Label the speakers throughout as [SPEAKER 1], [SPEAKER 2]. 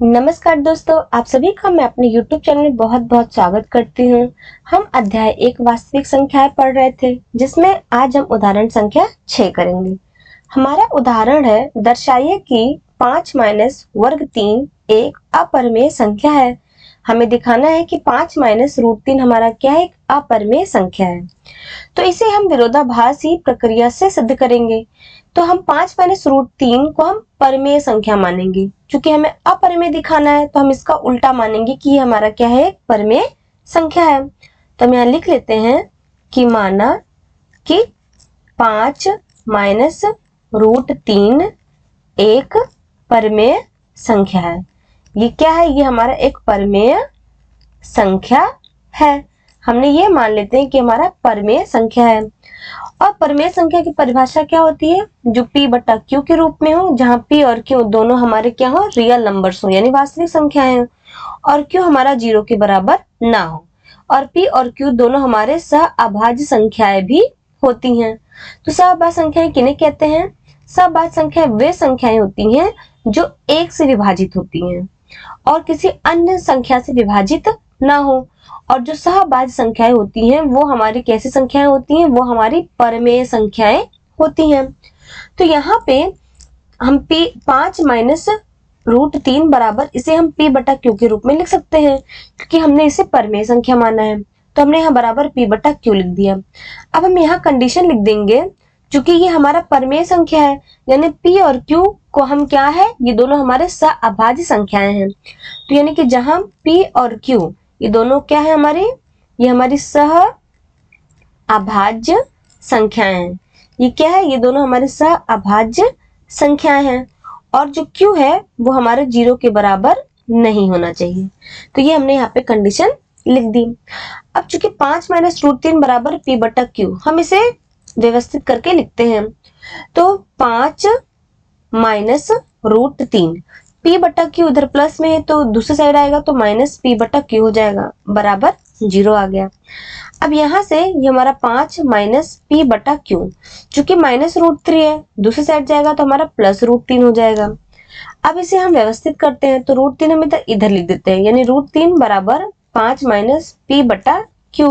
[SPEAKER 1] नमस्कार दोस्तों, आप सभी का मैं अपने YouTube चैनल में बहुत बहुत स्वागत करती हूँ। हम अध्याय 1 वास्तविक संख्याएं पढ़ रहे थे, जिसमें आज हम उदाहरण संख्या 6 करेंगे। हमारा उदाहरण है, दर्शाइए कि 5 माइनस वर्ग 3 एक अपरिमेय संख्या है। हमें दिखाना है कि 5 माइनस रूट 3 हमारा क्या है, एक अपरिमेय संख्या है। तो इसे हम विरोधाभासी प्रक्रिया से सिद्ध करेंगे। तो हम 5 माइनस रूट 3 को हम परिमेय संख्या मानेंगे। चूंकि हमें अपरिमेय दिखाना है तो हम इसका उल्टा मानेंगे कि ये हमारा क्या है, परिमेय संख्या है। तो हम यहाँ लिख लेते हैं कि माना कि 5 माइनस रूट 3 एक परिमेय संख्या है। ये क्या है, ये हमारा एक परिमेय संख्या है। हमने ये मान लेते हैं कि हमारा परिमेय संख्या है। और परिमेय संख्या की परिभाषा क्या होती है, जो p बटा q के रूप में हो, जहां p और q दोनों हमारे क्या हो, रियल नंबर्स हो, यानी वास्तविक संख्याएं हो, और q हमारा 0 के बराबर ना हो, और p और q दोनों हमारे सहअभाज्य संख्याएं भी होती हैं। तो सहअभाज्य संख्याएं किन्हें कहते हैं? सहअभाज्य संख्याएं वे संख्याएं होती हैं जो 1 से विभाजित होती हैं और किसी अन्य संख्या से विभाजित ना हो। और जो सहअभाज्य संख्याएं होती हैं वो हमारी कैसी संख्याएं होती हैं, वो हमारी परिमेय संख्याएं होती हैं। तो यहाँ पे हम 5 माइनस रूट 3 बराबर इसे हम p बटा q के रूप में लिख सकते हैं, क्योंकि हमने इसे परिमेय संख्या माना है। तो हमने यहाँ बराबर p बटा q लिख दिया। अब हम यहाँ कंडीशन लिख देंगे, चूंकि ये हमारा परिमेय संख्या है, यानी p और q को हम क्या है, ये दोनों हमारे सहअभाज्य संख्याएं हैं। तो यानी कि जहां p और q ये दोनों क्या है हमारी, ये हमारी सहअभाज्य संख्याएं हैं। ये क्या है, ये दोनों हमारे सहअभाज्य संख्याएं हैं। और जो q है वो हमारे 0 के बराबर नहीं होना चाहिए। तो ये हमने यहाँ पे कंडीशन लिख दी। अब चूंकि 5 माइनस रूट 3 बराबर p बटा q, हम इसे व्यवस्थित करके लिखते हैं। तो 5 माइनस रूट 3, p बटा q उधर प्लस में है तो दूसरी साइड आएगा तो माइनस p बटा q हो जाएगा, बराबर 0 आ गया। अब यहाँ से ये हमारा 5 माइनस p बटा q, चूंकि माइनस रूट 3 है, दूसरी साइड जाएगा तो हमारा प्लस रूट 3 हो जाएगा। अब इसे हम व्यवस्थित करते हैं तो रूट 3 हम इधर लिख देते हैं, यानी रूट 3 बराबर 5 माइनस p बटा q।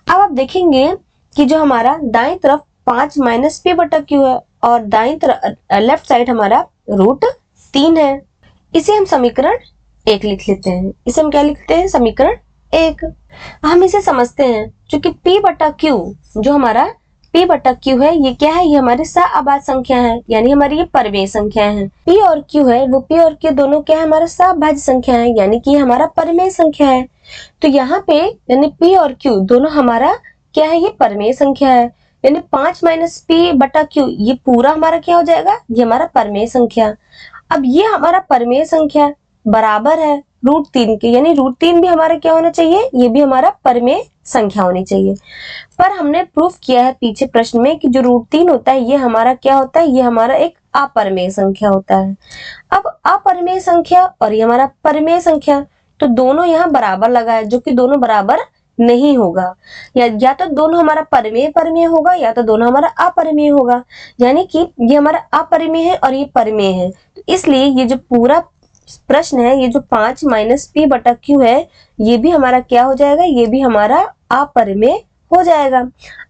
[SPEAKER 1] अब आप देखेंगे कि जो हमारा दाएं तरफ 5 माइनस p बटा q है और दाएं तरफ लेफ्ट साइड हमारा रूट 3 है। इसे हम समीकरण 1 लिख लेते हैं। इसे हम क्या लिखते हैं, समीकरण 1। हम इसे समझते हैं, क्योंकि p बटा q, जो हमारा p बटा q है, ये क्या है, ये हमारी सहअभाज्य संख्या है, यानी हमारी ये परिमेय संख्या है। p और q है, वो p और q दोनों क्या है, हमारा सहअभाज्य संख्या है, यानी कि हमारा परिमेय संख्या है। तो यहाँ पे यानी p और q दोनों हमारा क्या है, ये परिमेय संख्या है, यानी 5 माइनस p बटा q ये पूरा हमारा क्या हो जाएगा, ये हमारा परिमेय संख्या। अब ये हमारा परिमेय संख्या बराबर है रूट 3 के, यानी रूट 3 भी हमारा क्या होना चाहिए, ये भी हमारा परिमेय संख्या होनी चाहिए। पर हमने प्रूफ किया है पीछे प्रश्न में कि जो रूट 3 होता है ये हमारा क्या होता है, ये हमारा एक अपरिमेय संख्या होता है। अब अपरिमेय संख्या और ये हमारा परिमेय संख्या, तो दोनों यहाँ बराबर लगा है, जो कि दोनों बराबर नहीं होगा। या तो दोनों हमारा परिमेय परिमेय होगा, या तो दोनों हमारा अपरिमेय होगा। यानी कि ये हमारा अपरिमेय है और ये परिमेय है, तो इसलिए ये जो पूरा प्रश्न है, ये जो 5 माइनस p बटा q है, ये भी हमारा क्या हो जाएगा, ये भी हमारा अपरिमेय हो जाएगा।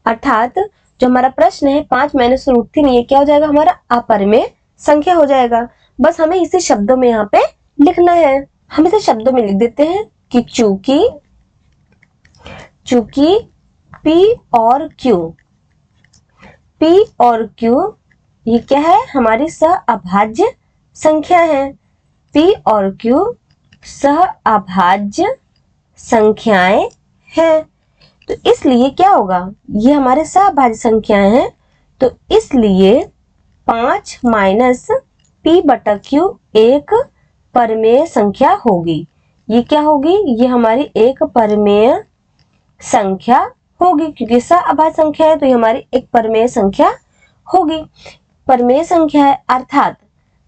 [SPEAKER 1] अर्थात जो हमारा प्रश्न है 5 माइनस रूट 3, ये क्या हो जाएगा, हमारा अपरिमेय संख्या हो जाएगा। बस हमें इसे शब्दों में यहाँ पे लिखना है। हम इसे शब्दों में लिख देते हैं कि चूंकि p और q ये क्या है, हमारी सहअभाज्य संख्या है। p और q सहअभाज्य संख्याएं हैं, तो इसलिए क्या होगा, ये हमारे सहअभाज्य संख्याएं हैं, तो इसलिए 5 माइनस p बटा q एक परिमेय संख्या होगी। ये क्या होगी, ये हमारी एक परिमेय संख्या होगी, क्योंकि सहअभाज्य संख्या है तो ये हमारी एक परिमेय संख्या होगी। परिमेय संख्या है अर्थात,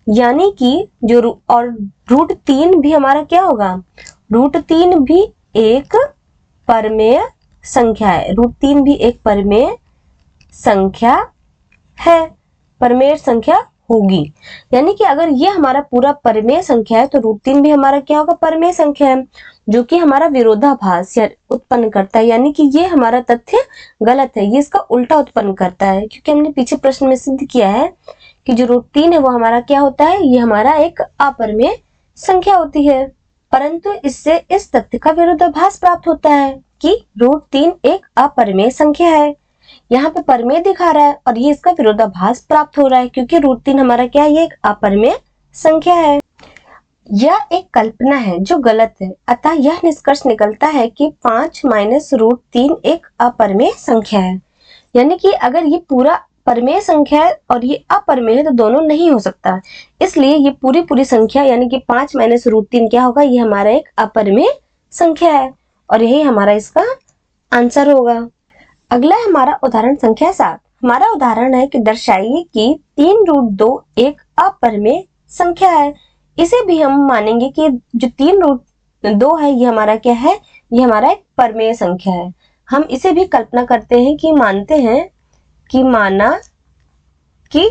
[SPEAKER 1] यानी कि जो और रूट 3 भी हमारा क्या होगा, रूट 3 भी एक परिमेय संख्या है। रूट 3 भी एक परिमेय संख्या है, परिमेय संख्या होगी। यानी कि अगर ये हमारा पूरा परिमेय संख्या है तो √3 भी हमारा क्या होगा, परिमेय संख्या है, जो कि हमारा विरोधाभास उत्पन्न करता है। यानी कि ये हमारा तथ्य गलत है, ये इसका उल्टा उत्पन्न करता है, क्योंकि हमने पीछे प्रश्न में सिद्ध किया है कि जो √3 है वो हमारा क्या होता है, ये हमारा एक अपरिमेय संख्या होती है। परंतु इससे इस तथ्य का विरोधाभास प्राप्त होता है कि √3 एक अपरिमेय संख्या है। यहाँ पे परिमेय दिखा रहा है और ये इसका विरोधाभास प्राप्त हो रहा है, क्योंकि √3 हमारा क्या है, ये एक अपरिमेय संख्या है। यह एक कल्पना है जो गलत है, अतः यह निष्कर्ष निकलता है कि 5 - √3 एक अपरिमेय संख्या है। यानी कि अगर ये पूरा परिमेय संख्या है और ये अपरिमेय है तो दोनों नहीं हो सकता, इसलिए ये पूरी संख्या यानी कि 5 - √3 क्या होगा, ये हमारा एक अपरिमेय संख्या है और यही हमारा इसका आंसर होगा। अगला हमारा उदाहरण संख्या 7। हमारा उदाहरण है कि दर्शाइए कि 3√2 एक अपरिमेय संख्या है। इसे भी हम मानेंगे कि जो 3√2 है ये हमारा क्या है, ये हमारा एक परिमेय संख्या है। हम इसे भी कल्पना करते हैं कि मानते हैं कि माना कि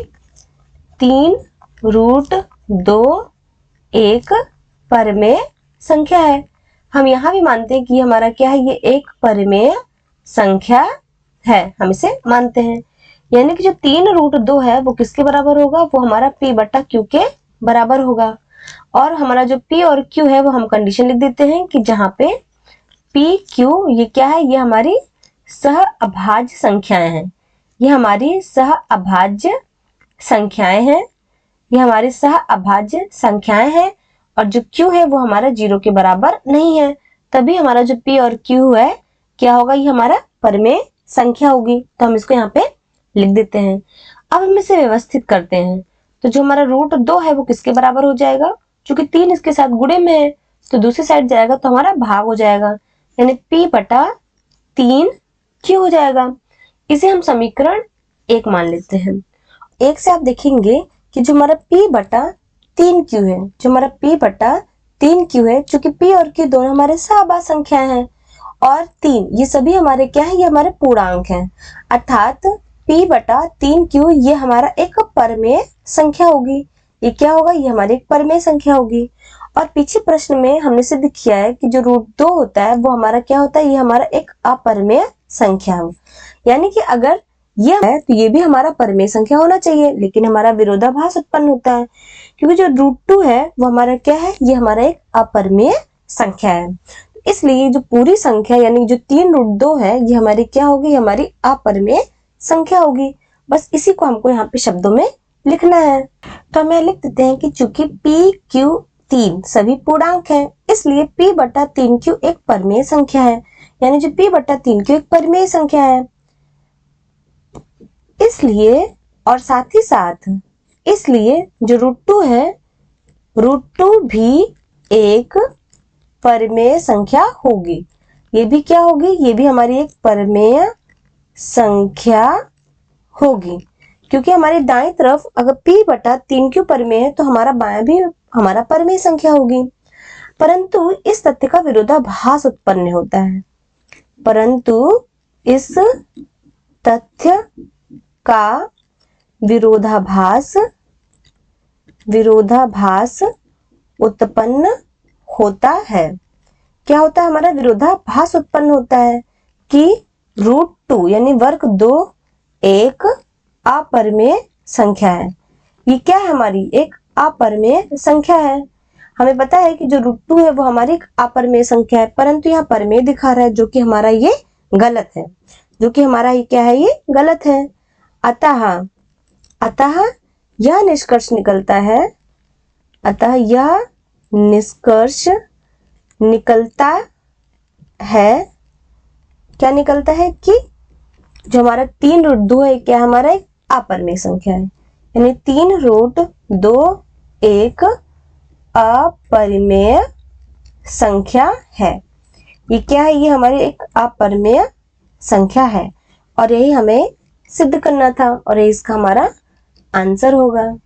[SPEAKER 1] 3√2 एक परिमेय संख्या है। हम यहाँ भी मानते हैं कि हमारा क्या है, ये एक परिमेय संख्या है, हम इसे मानते हैं। यानी कि जो 3√2 है वो किसके बराबर होगा, वो हमारा p/q के बराबर होगा। और हमारा जो p और q है वो हम कंडीशन लिख देते हैं कि जहाँ पे p q ये क्या है, ये हमारी सह अभाज्य संख्याएं हैं, ये हमारी सह अभाज्य संख्याएं हैं, ये हमारी सह अभाज्य संख्याएं हैं। और जो q है वो हमारा 0 के बराबर नहीं है, तभी हमारा जो p और q है क्या होगा, ये हमारा परिमेय संख्या होगी। तो हम इसको यहाँ पे लिख देते हैं। अब हम इसे व्यवस्थित करते हैं, तो जो हमारा √2 है वो किसके बराबर हो जाएगा, क्योंकि 3 इसके साथ गुणे में है तो दूसरी साइड जाएगा तो हमारा भाग हो जाएगा, यानी p/3q हो जाएगा। इसे हम समीकरण 1 मान लेते हैं। 1 से आप देखेंगे कि जो हमारा p/3q है, जो हमारा p/3q है, चूंकि p और q दोनों हमारे सहअभाज्य संख्याएं हैं और 3 ये सभी हमारे क्या है, ये हमारे पूर्णांक हैं, अर्थात p/3q ये हमारा एक परिमेय संख्या होगी। ये क्या होगा, ये हमारी एक परिमेय संख्या होगी। और पीछे प्रश्न में हमने सिद्ध किया है कि जो √2 होता है वो हमारा क्या होता है, ये हमारा एक अपरिमेय संख्या हो। यानी कि अगर ये है तो ये भी हमारा परिमेय संख्या होना चाहिए, लेकिन हमारा विरोधाभास उत्पन्न होता है, क्योंकि जो √2 है वो हमारा क्या है, ये हमारा एक अपरिमेय संख्या है। इसलिए जो पूरी संख्या यानी जो 3√2 है ये हमारी क्या होगी, हमारी अपरिमेय संख्या होगी। बस इसी को हमको यहाँ पे शब्दों में लिखना है। तो हम लिख देते हैं कि चूंकि p q 3 सभी पूर्णांक हैं, इसलिए p/3q एक परिमेय संख्या है। यानी जो p/3q एक परिमेय संख्या है, इसलिए और साथ ही साथ इसलिए जो √2 है, √2 भी एक परिमेय संख्या होगी। ये भी क्या होगी, ये भी हमारी एक परिमेय संख्या होगी, क्योंकि हमारी दाईं तरफ अगर p/3q परिमेय है तो हमारा बायां भी हमारा परिमेय संख्या होगी। परंतु इस तथ्य का विरोधाभास उत्पन्न होता है, परंतु इस तथ्य का विरोधाभास उत्पन्न होता है। क्या होता है, हमारा विरोधाभास उत्पन्न होता है कि √2 यानी वर्ग 2 एक अपरिमेय संख्या है। ये क्या है, हमारी एक अपरिमेय संख्या है। हमें पता है कि जो √2 है वो हमारी एक अपरिमेय संख्या है, परंतु यहाँ परिमेय दिखा रहा है जो कि हमारा ये गलत है, जो कि हमारा ये क्या है, ये गलत है। अतः यह निष्कर्ष निकलता है, अतः यह निष्कर्ष निकलता है, क्या निकलता है कि जो हमारा 3√2 है क्या हमारा एक अपरिमेय संख्या है। यानी 3√2 एक अपरिमेय संख्या है। ये क्या है, ये हमारी एक अपरिमेय संख्या है और यही हमें सिद्ध करना था और ये इसका हमारा आंसर होगा।